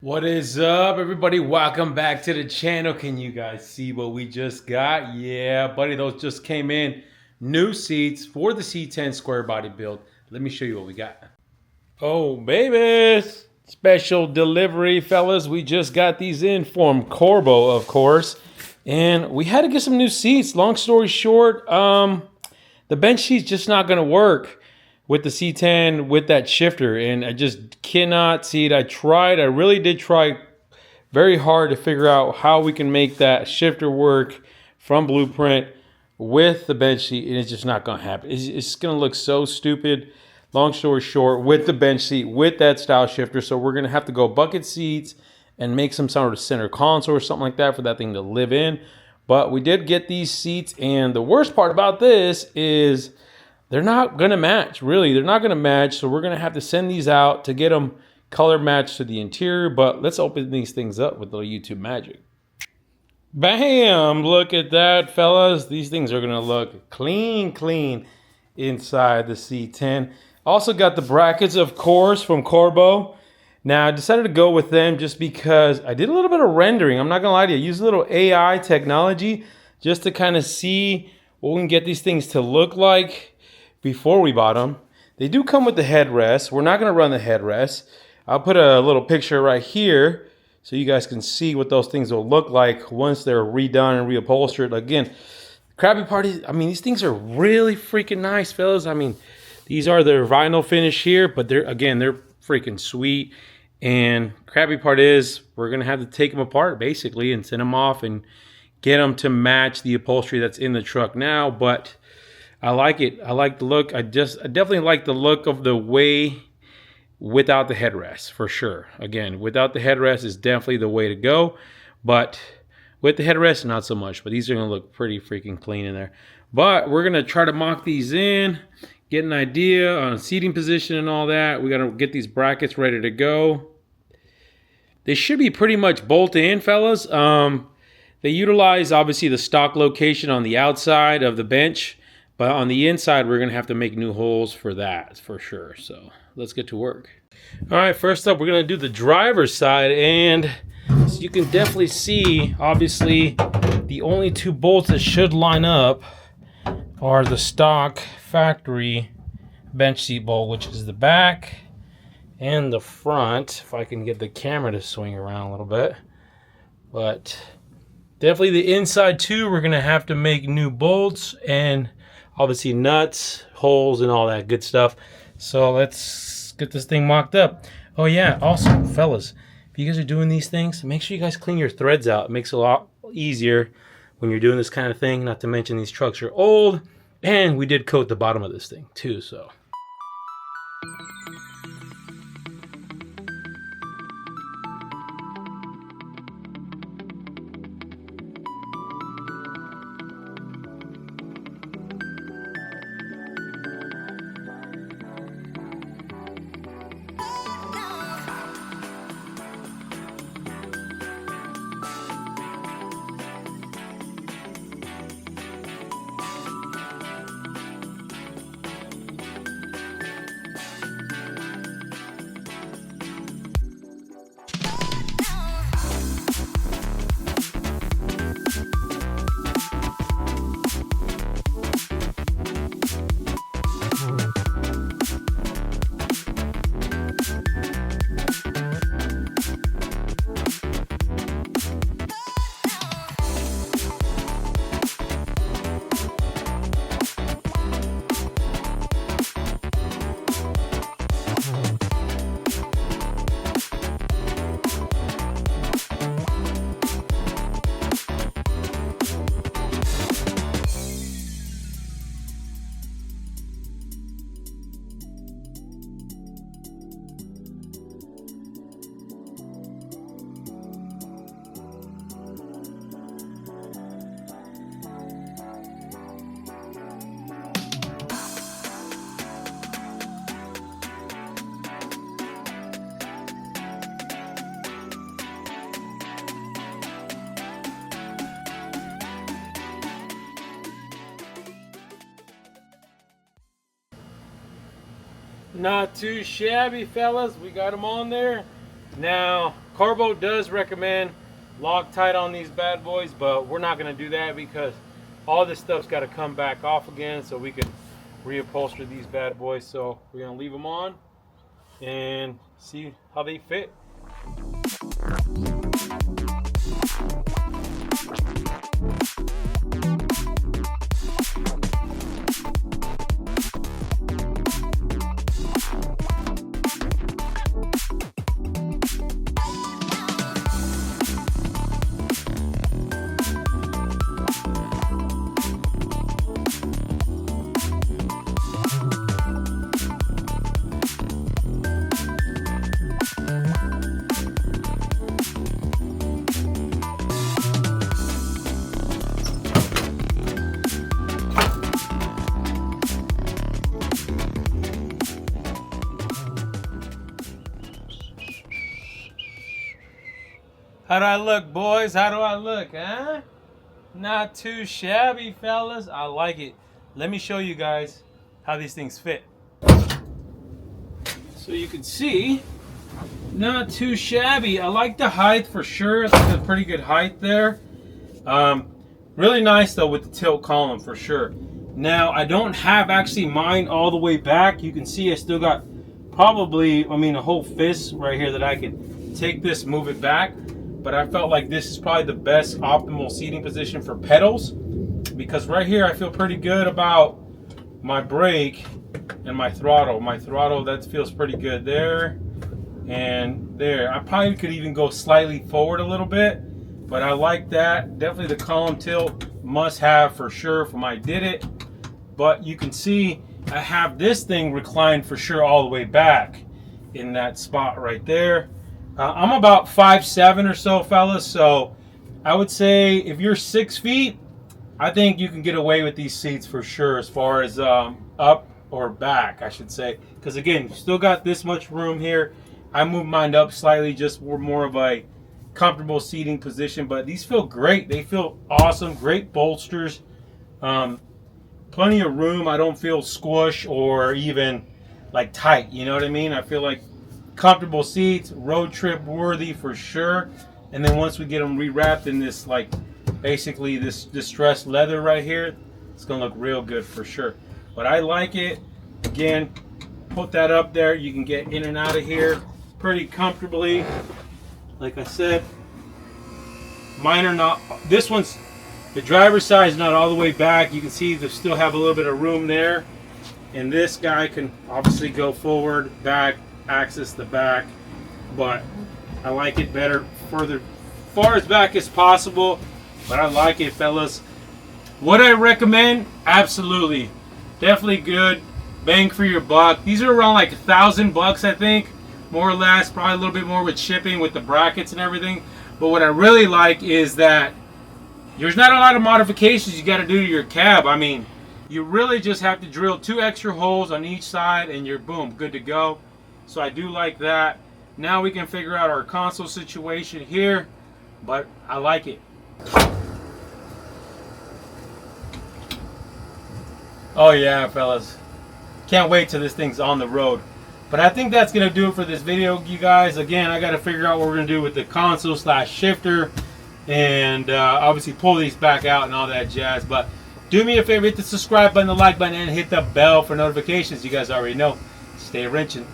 What is up, everybody? Welcome back to the channel. Can you guys see what we just got? Yeah, buddy, those just came in. New seats for the C10 square body build. Let me show you what we got. Oh, baby. Special delivery, fellas. We just got these in from CORBEAU, of course. And we had to get some new seats. Long story short, the bench seat's just not going to work with the C10 with that shifter, and I just cannot see it. I really did try very hard to figure out how we can make that shifter work from Blueprint with the bench seat, and it's just not going to happen. It's going to look so stupid. Long story short, with the bench seat, with that style shifter, so we're going to have to go bucket seats and make some sort of center console or something like that for that thing to live in. But we did get these seats, and the worst part about this is they're not going to match. Really, they're not going to match, so we're going to have to send these out to get them color matched to the interior. But let's open these things up with a little YouTube magic. Bam! Look at that, fellas. These things are going to look clean inside the C10. Also got the brackets, of course, from CORBEAU. Now, I decided to go with them just because I did a little bit of rendering. I'm not going to lie to you. I used a little AI technology just to kind of see what we can get these things to look like before we bought them. They do come with the headrest. We're not going to run the headrest. I'll put a little picture right here so you guys can see what those things will look like once they're redone and reupholstered. Again, the crappy part is, these things are really freaking nice, fellas. These are their vinyl finish here, but they're freaking sweet. And crappy part is we're going to have to take them apart basically and send them off and get them to match the upholstery that's in the truck now. But I like it. I like the look. I definitely like the look of the way without the headrest, for sure. Again, without the headrest is definitely the way to go. But with the headrest, not so much. But these are going to look pretty freaking clean in there. But we're going to try to mock these in, get an idea on seating position and all that. We got to get these brackets ready to go. They should be pretty much bolted in, fellas. They utilize, obviously, the stock location on the outside of the bench. But on the inside, we're going to have to make new holes for that, for sure. So let's get to work. All right, first up, we're going to do the driver's side. And so you can definitely see, obviously, the only two bolts that should line up are the stock factory bench seat bolt, which is the back and the front. If I can get the camera to swing around a little bit. But definitely the inside, too, we're going to have to make new bolts and obviously nuts, holes, and all that good stuff. So let's get this thing mocked up. Oh yeah, also, fellas, if you guys are doing these things, make sure you guys clean your threads out. It makes it a lot easier when you're doing this kind of thing. Not to mention these trucks are old, and we did coat the bottom of this thing too, so. Not too shabby, fellas. We got them on there. Now, of CORBEAU does recommend Loctite on these bad boys, but we're not going to do that because all this stuff's got to come back off again so we can reupholster these bad boys. So we're going to leave them on and see how they fit. How do I look, boys? How do I look, huh? Not too shabby, fellas. I like it. Let me show you guys how these things fit. So you can see, not too shabby. I like the height for sure. I think that's a pretty good height there. Really nice though with the tilt column for sure. Now I don't have actually mine all the way back. You can see I still got probably, a whole fist right here that I can take this, move it back. But I felt like this is probably the best optimal seating position for pedals, because right here I feel pretty good about my brake and my throttle. My throttle, that feels pretty good there and there. I probably could even go slightly forward a little bit, but I like that. Definitely the column tilt must have for sure from I did it. But you can see I have this thing reclined for sure all the way back in that spot right there. I'm about 5'7" or so, fellas, so I would say if you're 6 feet, I think you can get away with these seats for sure, as far as up or back, I should say. Because again, you still got this much room here. I moved mine up slightly just for more of a comfortable seating position, but these feel great. They feel awesome, great bolsters. Plenty of room. I don't feel squish or even like tight, you know what I mean? I feel like comfortable seats, road trip worthy for sure. And then once we get them rewrapped in this, like basically this distressed leather right here, it's gonna look real good for sure. But I like it. Again, put that up there. You can get in and out of here pretty comfortably. Like I said, mine are not, this one's, the driver's side is not all the way back. You can see they still have a little bit of room there. And this guy can obviously go forward, back, access the back, but I like it better further far as back as possible. But I like it, fellas. Would I recommend? Absolutely, definitely good bang for your buck. These are around like $1,000 I think, more or less, probably a little bit more with shipping, with the brackets and everything. But what I really like is that there's not a lot of modifications you got to do to your cab. I mean, you really just have to drill 2 extra holes on each side and you're boom, good to go. So I do like that. Now we can figure out our console situation here, but I like it. Oh yeah, fellas. Can't wait till this thing's on the road. But I think that's gonna do it for this video, you guys. Again, I gotta figure out what we're gonna do with the console / shifter, and obviously pull these back out and all that jazz. But do me a favor, hit the subscribe button, the like button, and hit the bell for notifications. You guys already know. Stay wrenching.